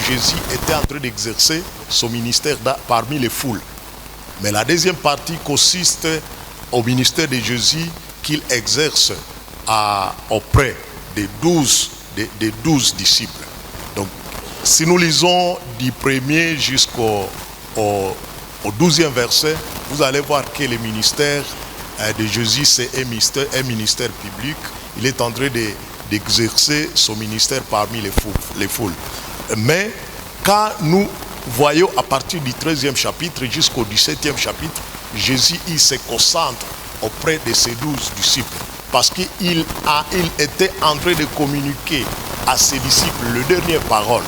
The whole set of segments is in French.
Jésus était en train d'exercer son ministère parmi les foules. Mais la deuxième partie consiste au ministère de Jésus qu'il exerce auprès des 12 disciples. Donc, si nous lisons du 1er jusqu'au 12e verset, vous allez voir que le ministère de Jésus, c'est un ministère public. Il est en train d'exercer son ministère parmi les foules. Mais quand nous voyons à partir du 13e chapitre jusqu'au 17e chapitre, Jésus il se concentre auprès de ses 12 disciples. Parce qu'il était en train de communiquer à ses disciples les dernières paroles.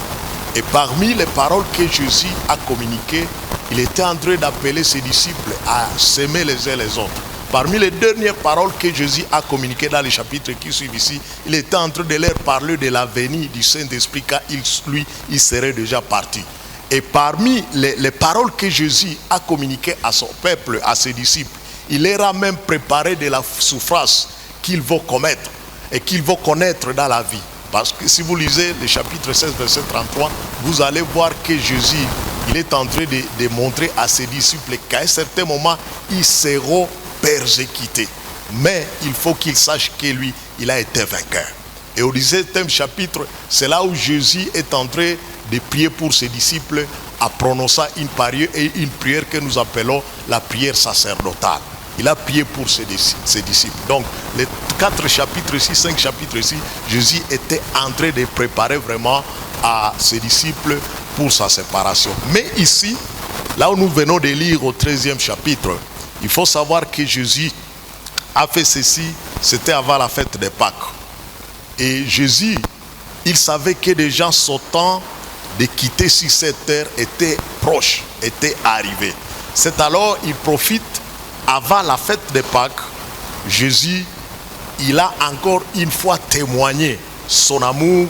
Et parmi les paroles que Jésus a communiquées, il était en train d'appeler ses disciples à s'aimer les uns les autres. Parmi les dernières paroles que Jésus a communiquées dans les chapitres qui suivent ici, il était en train de leur parler de la venue du Saint-Esprit quand il serait déjà parti. Et parmi les paroles que Jésus a communiquées à son peuple, à ses disciples, il leur a même préparé de la souffrance qu'ils vont commettre et qu'ils vont connaître dans la vie. Parce que si vous lisez le chapitre 16, verset 33, vous allez voir que Jésus, il est en train de montrer à ses disciples qu'à un certain moment, ils seront persécutés. Mais il faut qu'ils sachent que lui, il a été vainqueur. Et au 17e chapitre, c'est là où Jésus est en train de prier pour ses disciples en prononçant une prière que nous appelons la prière sacerdotale. Il a prié pour ses disciples. Donc, les 4 chapitres ici, 5 chapitres ici, Jésus était en train de préparer vraiment à ses disciples pour sa séparation. Mais ici, là où nous venons de lire au 13e chapitre, il faut savoir que Jésus a fait ceci, c'était avant la fête de Pâques. Et Jésus, il savait que déjà son temps de quitter sur cette terre était proche, était arrivé. C'est alors il profite. Avant la fête de Pâques, Jésus, il a encore une fois témoigné son amour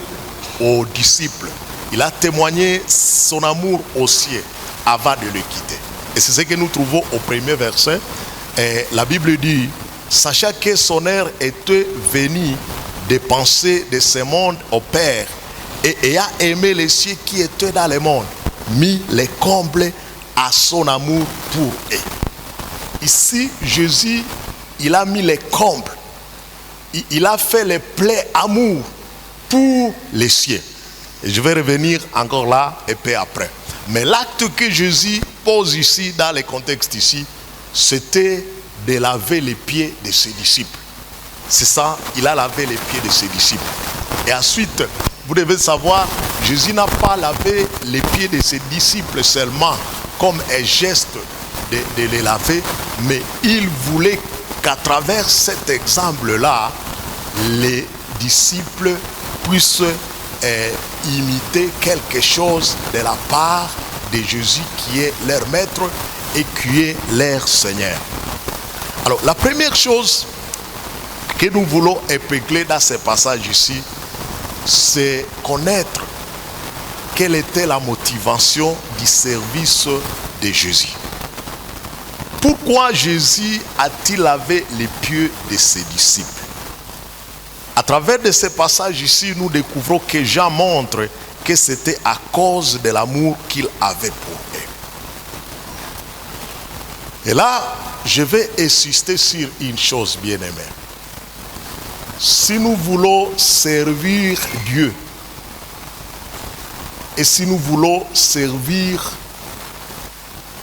aux disciples. Il a témoigné son amour aux siens avant de le quitter. Et c'est ce que nous trouvons au premier verset. Et la Bible dit, sachant que son heure était venue de penser de ce monde au Père et a aimé les cieux qui étaient dans le monde, mis les combles à son amour pour eux. Ici, Jésus, il a mis les combles. Il a fait les plaies amour pour les cieux. Et je vais revenir encore là et peu après. Mais l'acte que Jésus pose ici, dans le contexte ici, c'était de laver les pieds de ses disciples. C'est ça, il a lavé les pieds de ses disciples. Et ensuite, vous devez savoir, Jésus n'a pas lavé les pieds de ses disciples seulement comme un geste de les laver, mais il voulait qu'à travers cet exemple-là, les disciples puissent imiter quelque chose de la part de Jésus qui est leur maître et qui est leur Seigneur. Alors, la première chose que nous voulons épingler dans ce passage ici, c'est connaître quelle était la motivation du service de Jésus. Pourquoi Jésus a-t-il lavé les pieds de ses disciples? À travers de ce passage ici, nous découvrons que Jean montre que c'était à cause de l'amour qu'il avait pour eux. Et là, je vais insister sur une chose, bien-aimée. Si nous voulons servir Dieu et si nous voulons servir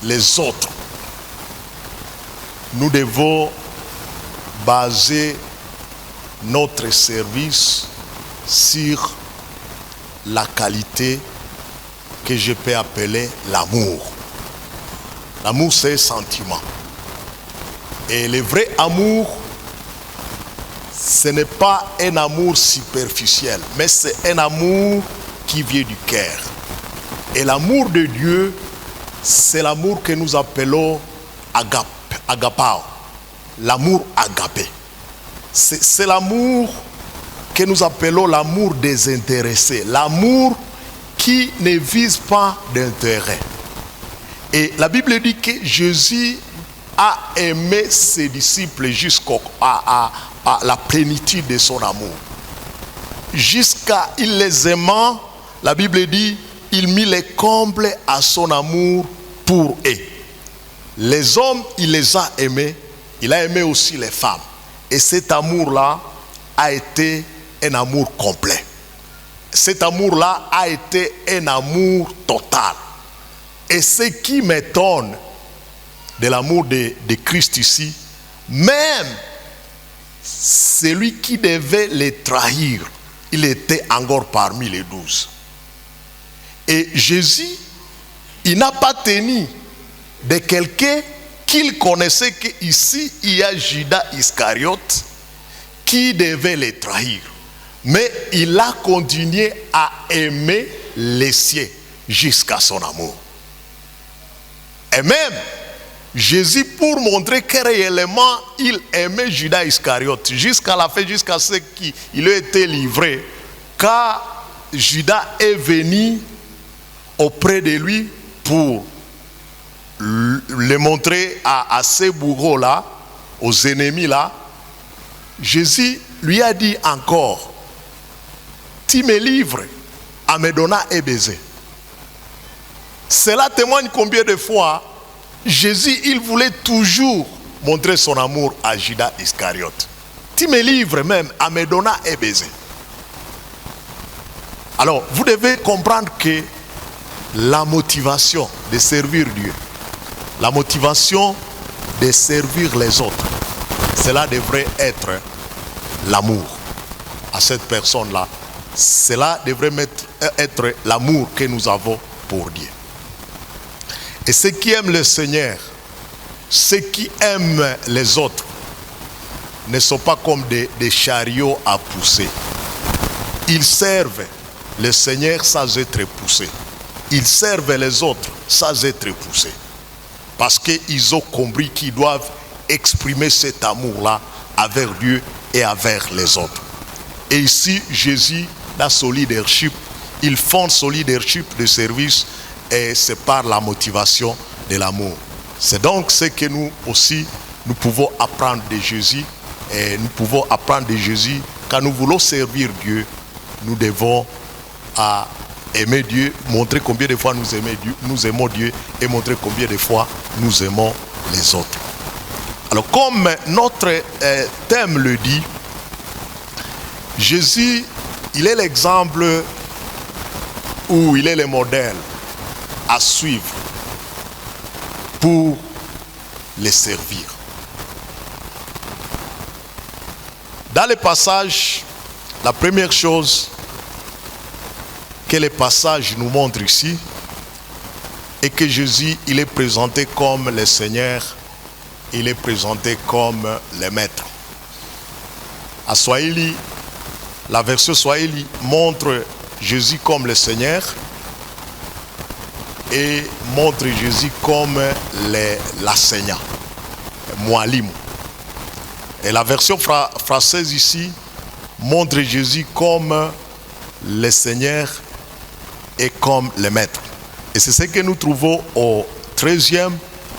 les autres, nous devons baser notre service sur la qualité que je peux appeler l'amour. L'amour, c'est un sentiment. Et le vrai amour, ce n'est pas un amour superficiel, mais c'est un amour qui vient du cœur. Et l'amour de Dieu, c'est l'amour que nous appelons agapao, l'amour agapé. C'est l'amour que nous appelons l'amour désintéressé, l'amour qui ne vise pas d'intérêt. Et la Bible dit que Jésus a aimé ses disciples jusqu'à la plénitude de son amour. Jusqu'à il les aimant, la Bible dit, il mit les combles à son amour pour eux. Les hommes, il les a aimés, il a aimé aussi les femmes. Et cet amour-là a été un amour complet. Cet amour-là a été un amour total. Et ce qui m'étonne de l'amour de Christ ici, même celui qui devait les trahir, il était encore parmi les 12. Et Jésus, il n'a pas tenu de quelqu'un qu'il connaissait qu'ici, il y a Judas Iscariote qui devait les trahir. Mais il a continué à aimer les siens jusqu'à son amour. Et même Jésus, pour montrer que réellement il aimait Judas Iscariote, jusqu'à la fin, jusqu'à ce qu'il ait été livré, quand Judas est venu auprès de lui pour le montrer à ces bourreaux-là, aux ennemis-là, Jésus lui a dit encore, tu me livres à me donner un baiser. Cela témoigne combien de fois Jésus, il voulait toujours montrer son amour à Judas Iscariote. Tu me livres même à me donner un baiser. Alors, vous devez comprendre que la motivation de servir Dieu, la motivation de servir les autres, cela devrait être l'amour à cette personne-là. Cela devrait être l'amour que nous avons pour Dieu. Et ceux qui aiment le Seigneur, ceux qui aiment les autres, ne sont pas comme des chariots à pousser. Ils servent le Seigneur sans être poussés. Ils servent les autres sans être poussés. Parce qu'ils ont compris qu'ils doivent exprimer cet amour-là envers Dieu et envers les autres. Et ici, Jésus, dans son leadership, il fonde son leadership de service et c'est par la motivation de l'amour. C'est donc ce que nous aussi, nous pouvons apprendre de Jésus. Et nous pouvons apprendre de Jésus, quand nous voulons servir Dieu, nous devons aimer Dieu, montrer combien de fois nous aimons Dieu et montrer combien de fois nous aimons les autres. Alors comme notre thème le dit, Jésus, il est l'exemple ou il est le modèle à suivre pour les servir. Dans le passage, la première chose que le passage nous montre ici est que Jésus, il est présenté comme le Seigneur, il est présenté comme le Maître. À Swahili, la version Swahili montre Jésus comme le Seigneur et montre Jésus comme l'enseignant, Mwalimu. Et la version française ici montre Jésus comme le Seigneur et comme le Maître. Et c'est ce que nous trouvons au 13e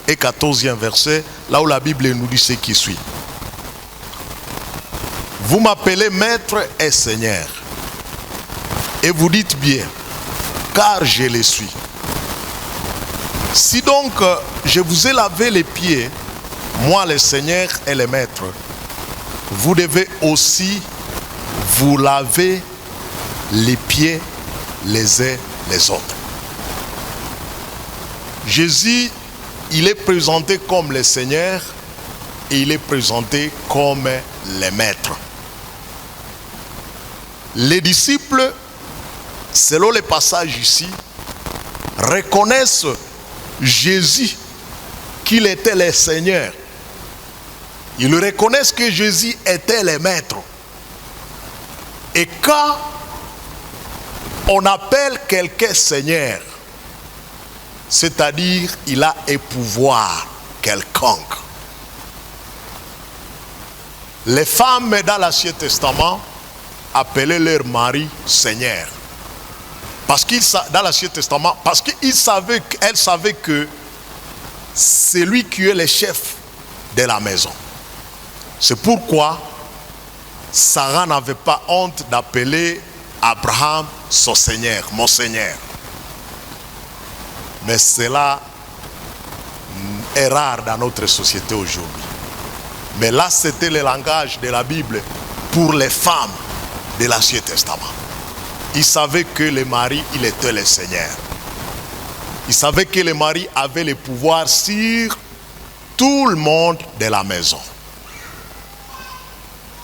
et 14e verset, là où la Bible nous dit ce qui suit. Vous m'appelez Maître et Seigneur, et vous dites bien, car je le suis. Si donc je vous ai lavé les pieds, moi le Seigneur et le Maître, vous devez aussi vous laver les pieds les uns les autres. Jésus, il est présenté comme le Seigneur et il est présenté comme le Maître. Les disciples, selon le passage ici, reconnaissent Jésus qu'il était le Seigneur. Ils reconnaissent que Jésus était le Maître. Et quand on appelle quelqu'un Seigneur, c'est-à-dire il a un pouvoir quelconque. Les femmes dans l'Ancien Testament appelaient leur mari Seigneur. Parce qu'ils, dans l'Ancien Testament, parce qu'elles savaient que c'est lui qui est le chef de la maison. C'est pourquoi Sarah n'avait pas honte d'appeler Abraham son Seigneur, mon Seigneur. Mais cela est rare dans notre société aujourd'hui. Mais là, c'était le langage de la Bible pour les femmes de l'Ancien Testament. Ils savaient que le mari, il était le Seigneur. Ils savaient que le mari avait le pouvoir sur tout le monde de la maison.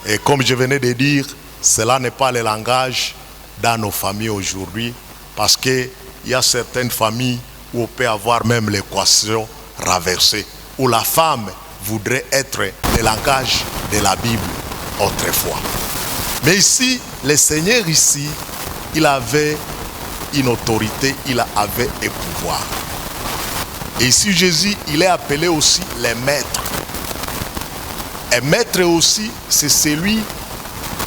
Et comme je venais de dire, cela n'est pas le langage dans nos familles aujourd'hui, parce qu'il y a certaines familles où on peut avoir même l'équation renversée, où la femme voudrait être le langage de la Bible autrefois. Mais ici, le Seigneur ici, il avait une autorité, il avait un pouvoir. Et ici, Jésus, il est appelé aussi le maître. Un maître aussi, c'est celui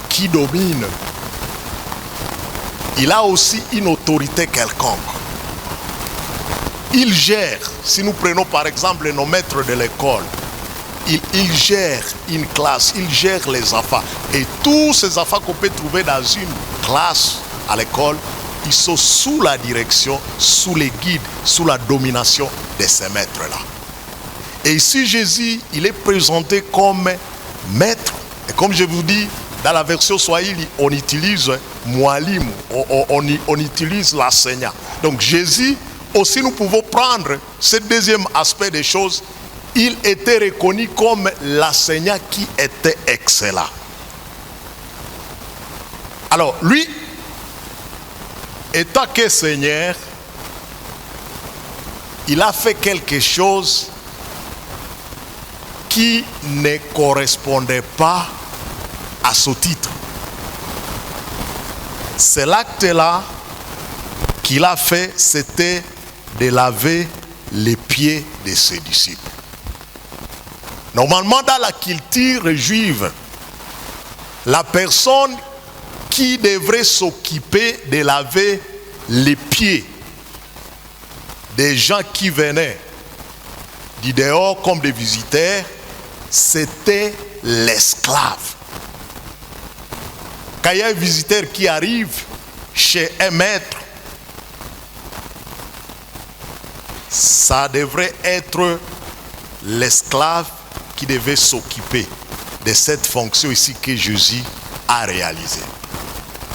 qui domine. Il a aussi une autorité quelconque. Il gère, si nous prenons par exemple nos maîtres de l'école, il gère une classe, il gère les enfants. Et tous ces enfants qu'on peut trouver dans une classe à l'école, ils sont sous la direction, sous les guides, sous la domination de ces maîtres-là. Et ici, Jésus, il est présenté comme maître. Et comme je vous dis, dans la version Swahili, on utilise Mwalimu, on utilise l'enseignant. Donc Jésus, aussi nous pouvons prendre ce deuxième aspect des choses. Il était reconnu comme l'enseignant qui était excellent. Alors lui, étant que Seigneur, il a fait quelque chose qui ne correspondait pas à ce titre. C'est l'acte-là qu'il a fait, c'était de laver les pieds de ses disciples. Normalement, dans la culture juive, la personne qui devrait s'occuper de laver les pieds des gens qui venaient du dehors comme des visiteurs, c'était l'esclave. Quand il y a un visiteur qui arrive chez un maître, ça devrait être l'esclave qui devait s'occuper de cette fonction ici que Jésus a réalisée.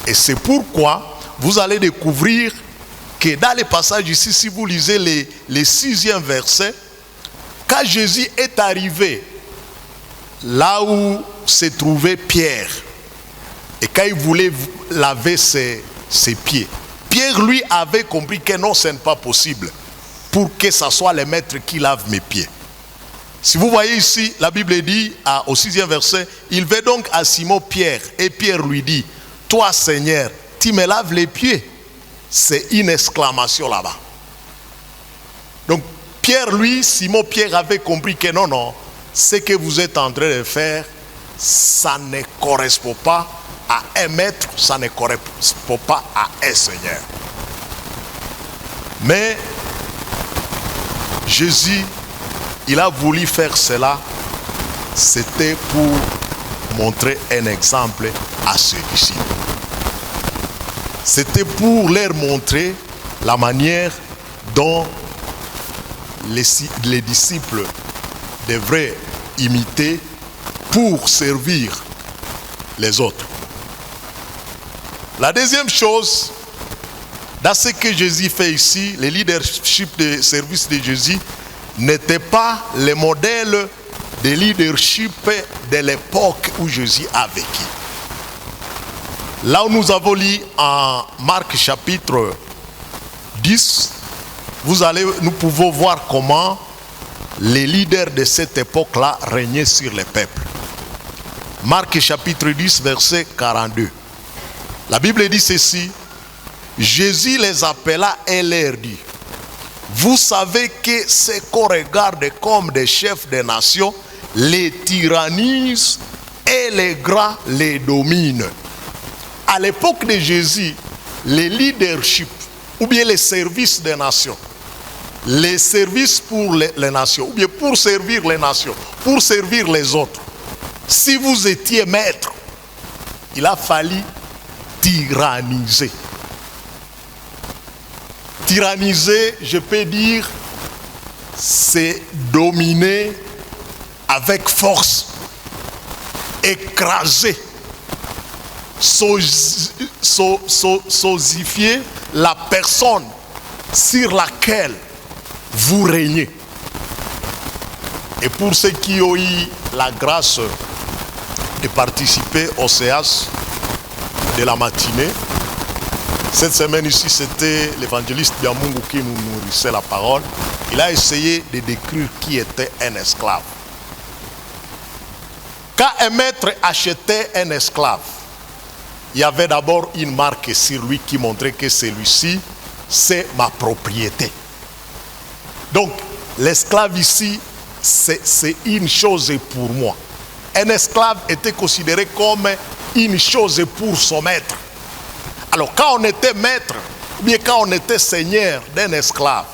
Et c'est pourquoi vous allez découvrir que dans les passages ici, si vous lisez les 6e verset, quand Jésus est arrivé là où se trouvait Pierre, et quand il voulait laver ses pieds, Pierre lui avait compris que non, ce n'est pas possible pour que ce soit le maître qui lave mes pieds. Si vous voyez ici, la Bible dit au 6e verset, il va donc à Simon Pierre, et Pierre lui dit, toi Seigneur, tu me laves les pieds. C'est une exclamation là-bas. Donc Pierre, lui, Simon Pierre avait compris que non, non, ce que vous êtes en train de faire, ça ne correspond pas à un maître, ça ne correspond pas à un Seigneur. Mais Jésus, il a voulu faire cela, c'était pour montrer un exemple à ses disciples. C'était pour leur montrer la manière dont les disciples devraient imiter pour servir les autres. La deuxième chose, dans ce que Jésus fait ici, le leadership de service de Jésus n'était pas le modèle de leadership de l'époque où Jésus a vécu. Là où nous avons lu en Marc chapitre 10, nous pouvons voir comment les leaders de cette époque-là régnaient sur le peuple. Marc chapitre 10, verset 42. La Bible dit ceci, Jésus les appela et leur dit, vous savez que ceux qu'on regarde comme des chefs des nations, les tyrannisent et les grands les dominent. À l'époque de Jésus, les leadership, ou bien les services des nations, les services pour les nations, ou bien pour servir les nations, pour servir les autres, si vous étiez maître, il a fallu tyranniser. Tyranniser, je peux dire, c'est dominer avec force, écraser, sosifier la personne sur laquelle vous régnez. Et pour ceux qui ont eu la grâce de participer au séance de la matinée, cette semaine ici, c'était l'évangéliste Biamungu qui nous nourrissait la parole. Il a essayé de décrire qui était un esclave. Quand un maître achetait un esclave, il y avait d'abord une marque sur lui qui montrait que celui-ci, c'est ma propriété. Donc, l'esclave ici, c'est une chose pour moi. Un esclave était considéré comme une chose pour son maître. Alors, quand on était maître, ou bien quand on était seigneur d'un esclave,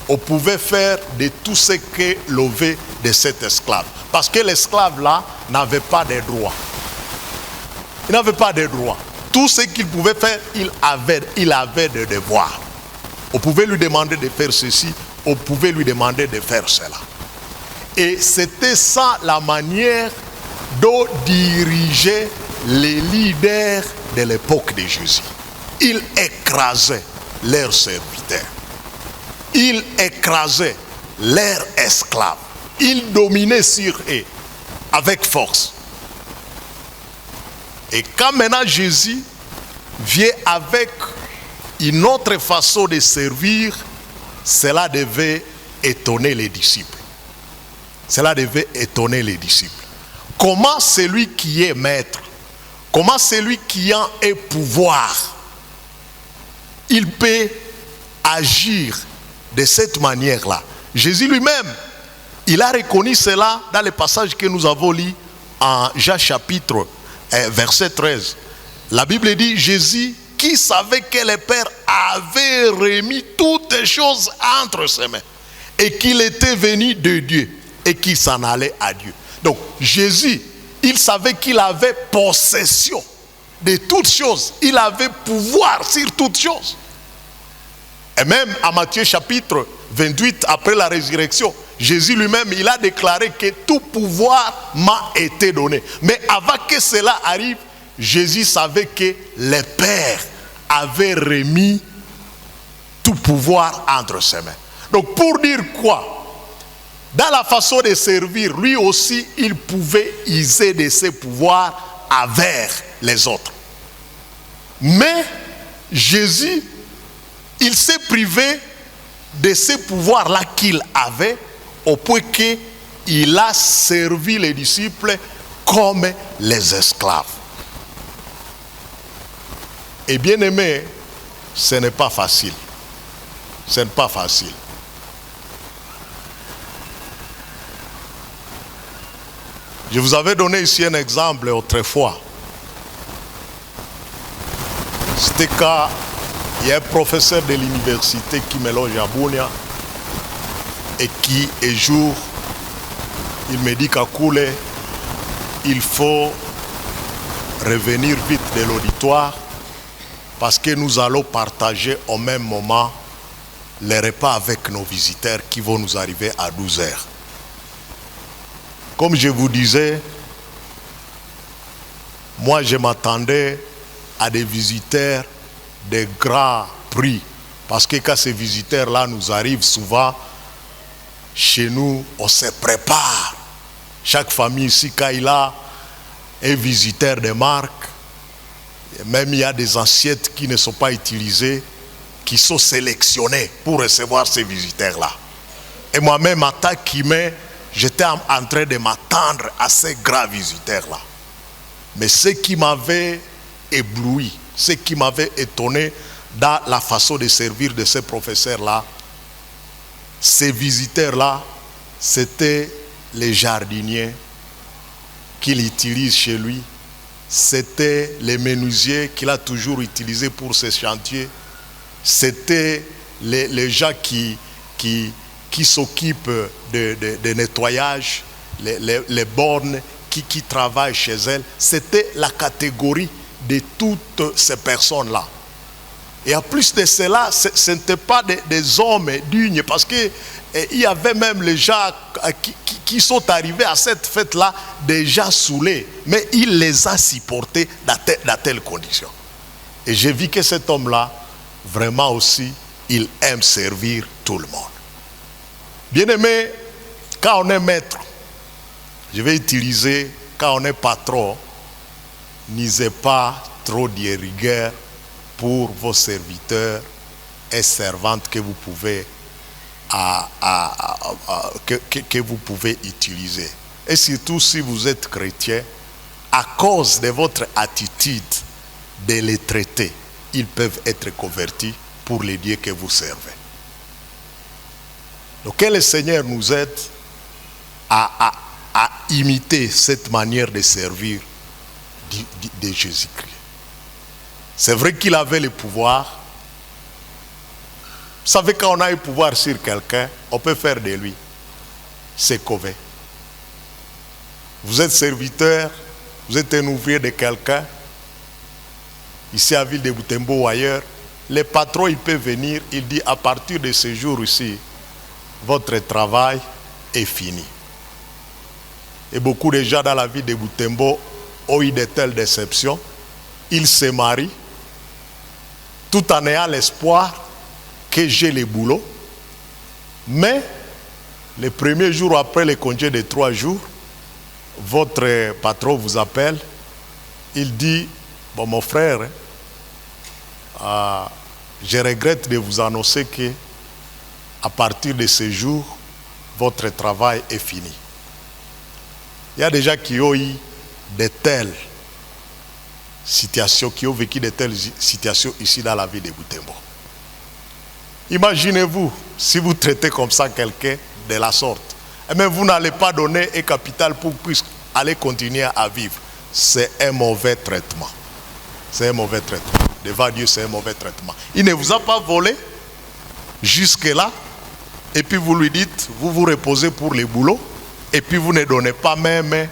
on pouvait faire de tout ce que l'on veut de cet esclave. Parce que l'esclave là n'avait pas de droits. Il n'avait pas de droits. Tout ce qu'il pouvait faire, il avait des devoirs. On pouvait lui demander de faire ceci, on pouvait lui demander de faire cela. Et c'était ça la manière dont dirigeaient les leaders de l'époque de Jésus. Ils écrasaient leurs serviteurs. Ils écrasaient leurs esclaves. Ils dominaient sur eux avec force. Et quand maintenant Jésus vient avec une autre façon de servir, cela devait étonner les disciples. Cela devait étonner les disciples. Comment celui qui est maître, comment celui qui a un pouvoir, il peut agir de cette manière-là? Jésus lui-même, il a reconnu cela dans le passage que nous avons lu en Jean chapitre verset 13. La Bible dit, Jésus qui savait que le Père avait remis toutes les choses entre ses mains et qu'il était venu de Dieu et qu'il s'en allait à Dieu. Donc Jésus, il savait qu'il avait possession de toutes choses. Il avait pouvoir sur toutes choses. Et même à Matthieu chapitre 28, après la résurrection, Jésus lui-même, il a déclaré que tout pouvoir m'a été donné. Mais avant que cela arrive, Jésus savait que le Père avait remis tout pouvoir entre ses mains. Donc pour dire quoi? Dans la façon de servir, lui aussi, il pouvait user de ses pouvoirs envers les autres. Mais Jésus, il s'est privé de ces pouvoirs-là qu'il avait, au point qu'il a servi les disciples comme les esclaves. Et bien aimé, ce n'est pas facile. Ce n'est pas facile. Je vous avais donné ici un exemple autrefois. C'était quand il y a un professeur de l'université qui me loge à Bunia et qui, un jour, il me dit qu'Akoule, il faut revenir vite de l'auditoire parce que nous allons partager au même moment les repas avec nos visiteurs qui vont nous arriver à 12 heures. Comme je vous disais, moi je m'attendais à des visiteurs de grands prix. Parce que quand ces visiteurs-là nous arrivent souvent, chez nous, on se prépare. Chaque famille ici, quand il a un visiteur de marque, même il y a des assiettes qui ne sont pas utilisées, qui sont sélectionnées pour recevoir ces visiteurs-là. Et moi-même, en tant qu'humain, j'étais en train de m'attendre à ces grands visiteurs-là. Mais ce qui m'avait ébloui, ce qui m'avait étonné dans la façon de servir de ces professeurs-là, ces visiteurs-là, c'était les jardiniers qu'il utilise chez lui. C'était les menuisiers qu'il a toujours utilisés pour ses chantiers. C'était les gens qui s'occupent de nettoyage, les bornes qui travaillent chez elles. C'était la catégorie de toutes ces personnes-là. Et en plus de cela, ce n'étaient pas des hommes dignes, parce qu'il y avait même les gens qui sont arrivés à cette fête-là déjà saoulés. Mais il les a supportés dans telles conditions. Et j'ai vu que cet homme-là, vraiment aussi, il aime servir tout le monde. Bien-aimé, quand on est maître, je vais utiliser, quand on est patron, n'ayez pas trop de rigueur pour vos serviteurs et servantes que vous pouvez, que vous pouvez utiliser. Et surtout si vous êtes chrétien, à cause de votre attitude de les traiter, ils peuvent être convertis pour les dieux que vous servez. Donc que le Seigneur nous aide à imiter cette manière de servir de Jésus-Christ. C'est vrai qu'il avait le pouvoir. Vous savez, quand on a le pouvoir sur quelqu'un, on peut faire de lui ce qu'on veut. Vous êtes serviteur, vous êtes un ouvrier de quelqu'un, ici à Ville de Butembo ou ailleurs, le patron il peut venir, il dit à partir de ce jour ici, votre travail est fini. Et beaucoup de gens dans la ville de Butembo ont eu de telles déceptions. Ils se marient tout en ayant l'espoir que j'ai le boulot. Mais le premier jour après le congé de 3 jours, votre patron vous appelle. Il dit, bon mon frère, je regrette de vous annoncer que à partir de ce jour, votre travail est fini. Il y a des gens qui ont eu de telles situations, qui ont vécu de telles situations ici dans la ville de Butembo. Imaginez-vous, si vous traitez comme ça quelqu'un de la sorte, mais vous n'allez pas donner un capital pour puisse aller continuer à vivre. C'est un mauvais traitement. C'est un mauvais traitement. Devant Dieu, c'est un mauvais traitement. Il ne vous a pas volé jusque-là, et puis vous lui dites, vous vous reposez pour les boulots, et puis vous ne donnez pas même,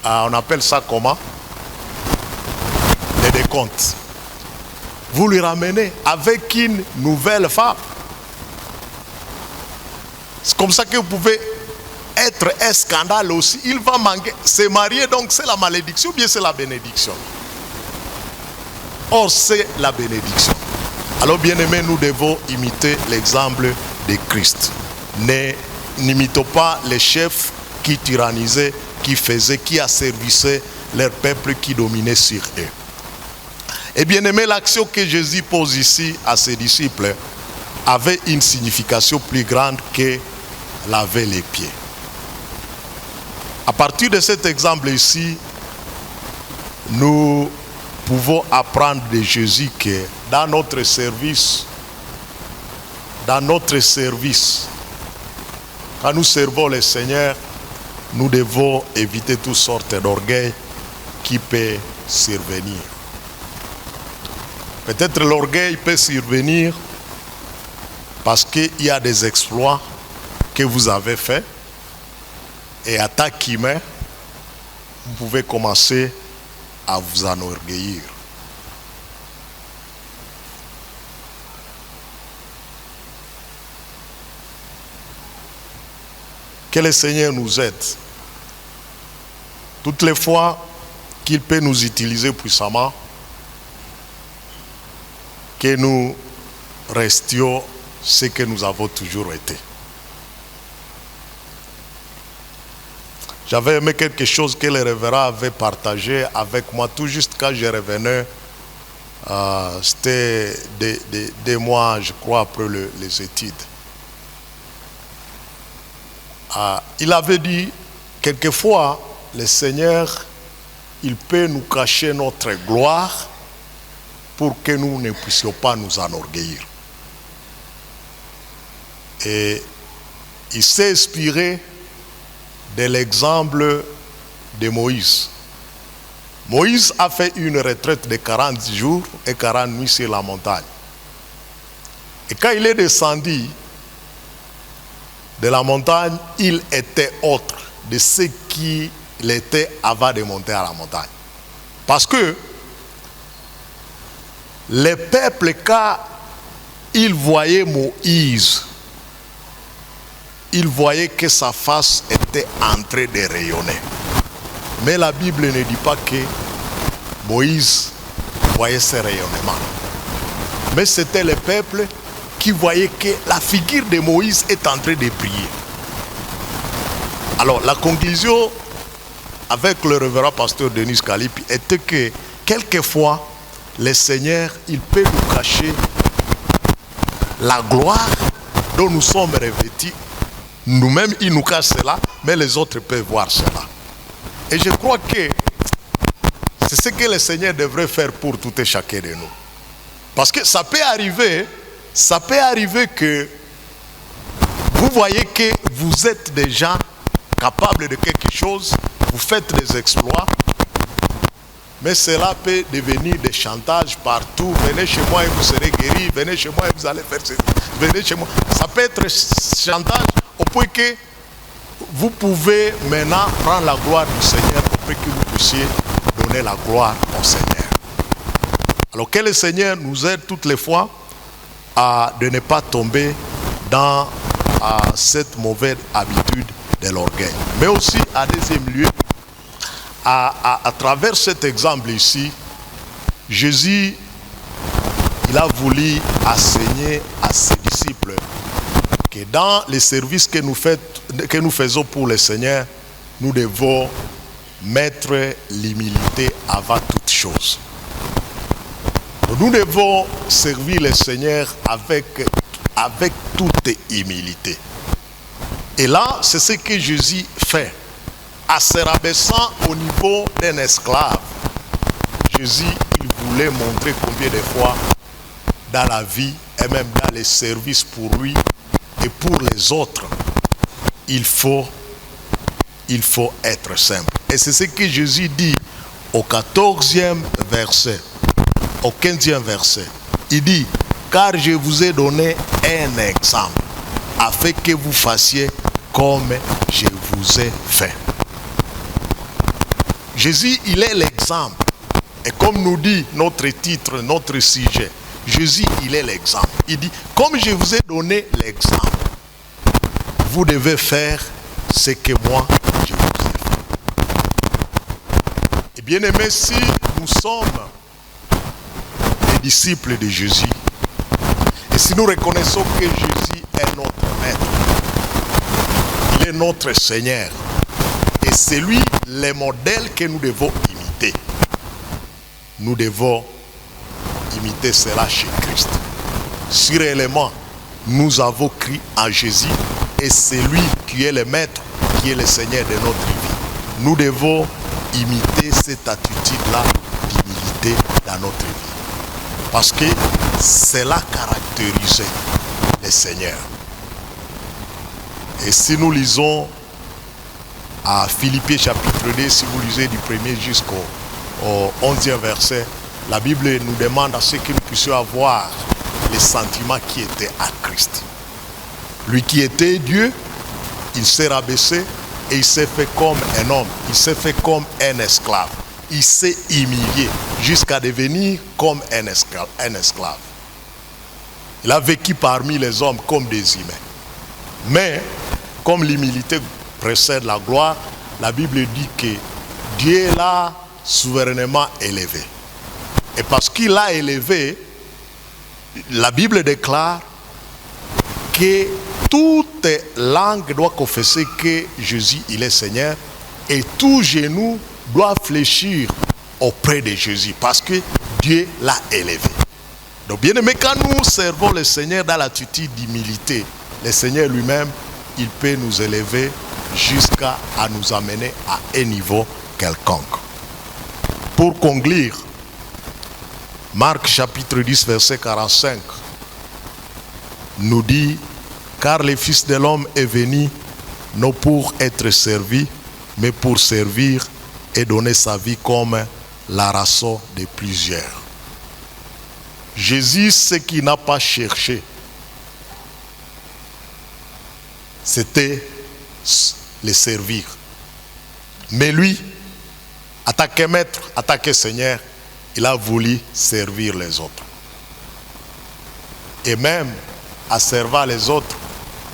on appelle ça comment? Les décomptes. Vous lui ramenez avec une nouvelle femme. C'est comme ça que vous pouvez être un scandale aussi. Il va manquer, se marier, donc c'est la malédiction ou bien c'est la bénédiction? Or c'est la bénédiction. Alors bien aimés, nous devons imiter l'exemple de Christ. N'imitons pas les chefs qui tyrannisaient, qui faisaient, qui asservissaient leur peuple, qui dominait sur eux. Et bien aimé, l'action que Jésus pose ici à ses disciples avait une signification plus grande que laver les pieds. À partir de cet exemple ici, nous pouvons apprendre de Jésus que dans notre service, quand nous servons le Seigneur, nous devons éviter toutes sortes d'orgueil qui peut survenir. Peut-être l'orgueil peut survenir parce qu'il y a des exploits que vous avez faits et à tant qu'humain, vous pouvez commencer à vous enorgueillir. Que le Seigneur nous aide. Toutes les fois qu'il peut nous utiliser puissamment, que nous restions ce que nous avons toujours été. J'avais aimé quelque chose que le révérend avait partagé avec moi tout juste quand je revenais. C'était des mois, je crois, après les études. Il avait dit, quelquefois, le Seigneur, il peut nous cacher notre gloire pour que nous ne puissions pas nous enorgueillir. Et il s'est inspiré de l'exemple de Moïse. Moïse a fait une retraite de 40 jours et 40 nuits sur la montagne. Et quand il est descendu de la montagne, il était autre de ce qu'il était avant de monter à la montagne. Parce que Les peuples, quand ils voyaient Moïse, ils voyaient que sa face était en train de rayonner. Mais la Bible ne dit pas que Moïse voyait ce rayonnement. Mais c'était le peuple qui voyait que la figure de Moïse est en train de briller. Alors la conclusion avec le révérend pasteur Denis Kalipi était que quelquefois le Seigneur, il peut nous cacher la gloire dont nous sommes revêtus. Nous-mêmes, il nous cache cela, mais les autres peuvent voir cela. Et je crois que c'est ce que le Seigneur devrait faire pour tout et chacun de nous. Parce que ça peut arriver que vous voyez que vous êtes déjà capable de quelque chose, vous faites des exploits, mais cela peut devenir des chantages partout. Venez chez moi et vous serez guéris, venez chez moi et vous allez faire ceci, venez chez moi. Ça peut être chantage au point que vous pouvez maintenant prendre la gloire du Seigneur au point que vous puissiez donner la gloire au Seigneur. Alors que le Seigneur nous aide toutes les fois de ne pas tomber dans cette mauvaise habitude de l'orgueil. Mais aussi, à deuxième lieu, à travers cet exemple ici, Jésus, il a voulu enseigner à ses disciples que dans les services que nous faisons pour le Seigneur, nous devons mettre l'humilité avant toute chose. Nous devons servir le Seigneur avec toute humilité. Et là, c'est ce que Jésus fait. En se rabaissant au niveau d'un esclave, Jésus, il voulait montrer combien de fois dans la vie et même dans les services pour lui et pour les autres, il faut être simple. Et c'est ce que Jésus dit au 14e verset, au 15e verset. Il dit, car je vous ai donné un exemple, afin que vous fassiez comme je vous ai fait. Jésus, il est l'exemple. Et comme nous dit notre titre, notre sujet, Jésus, il est l'exemple. Il dit, comme je vous ai donné l'exemple, vous devez faire ce que moi, je vous ai fait. Et bien aimé, si nous sommes des disciples de Jésus, et si nous reconnaissons que Jésus est notre maître, il est notre Seigneur, et c'est lui le modèle que nous devons imiter. Nous devons imiter cela chez Christ. Si réellement nous avons cru en Jésus, et c'est lui qui est le maître, qui est le Seigneur de notre vie, nous devons imiter cette attitude-là d'humilité dans notre vie. Parce que cela caractérise le Seigneur. Et si nous lisons à Philippiens chapitre 2, si vous lisez du 1er jusqu'au 11e verset, la Bible nous demande à ce que nous puissions avoir les sentiments qui étaient à Christ. Lui qui était Dieu, il s'est rabaissé et il s'est fait comme un homme, il s'est fait comme un esclave. Il s'est humilié jusqu'à devenir comme un esclave. Il a vécu parmi les hommes comme des humains. Mais, comme l'humilité précède la gloire, la Bible dit que Dieu l'a souverainement élevé. Et parce qu'il l'a élevé, la Bible déclare que toute langue doit confesser que Jésus, il est Seigneur, et tout genou doit fléchir auprès de Jésus, parce que Dieu l'a élevé. Donc bien aimé, quand nous servons le Seigneur dans l'attitude d'humilité, le Seigneur lui-même, il peut nous élever jusqu'à nous amener à un niveau quelconque. Pour conclure, Marc chapitre 10 verset 45 nous dit, car le Fils de l'homme est venu non pour être servi, mais pour servir et donner sa vie comme la rançon de plusieurs. Jésus, ce qu'il n'a pas cherché, c'était le servir. Mais lui, en tant que maître, en tant que Seigneur, il a voulu servir les autres. Et même à servir les autres,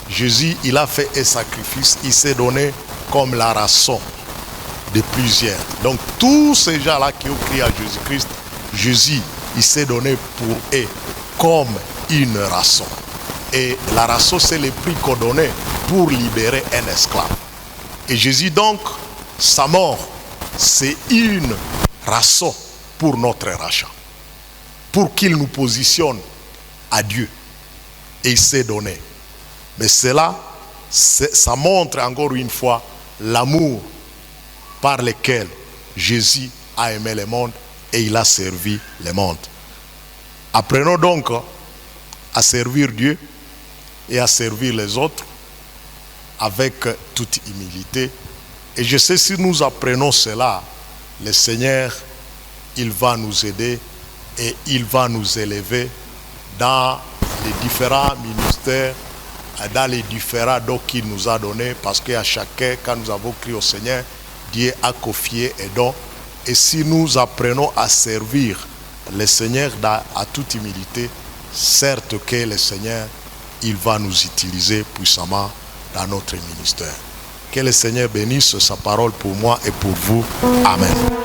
Jésus, il a fait un sacrifice, il s'est donné comme la rançon de plusieurs. Donc tous ces gens-là qui ont crié à Jésus-Christ, Jésus, il s'est donné pour eux comme une rançon. Et la rançon, c'est le prix qu'on donnait pour libérer un esclave. Et Jésus donc, sa mort, c'est une rançon pour notre rachat, pour qu'il nous positionne à Dieu. Et il s'est donné. Mais cela, ça montre encore une fois l'amour par lequel Jésus a aimé le monde et il a servi le monde. Apprenons donc à servir Dieu et à servir les autres avec toute humilité. Et je sais, si nous apprenons cela, le Seigneur, il va nous aider et il va nous élever dans les différents ministères, dans les différents dons qu'il nous a donnés, parce qu'à chacun, quand nous avons crié au Seigneur, Dieu a confié un don. Et si nous apprenons à servir le Seigneur à toute humilité, certes que le Seigneur, il va nous utiliser puissamment dans notre ministère. Que le Seigneur bénisse sa parole pour moi et pour vous. Amen.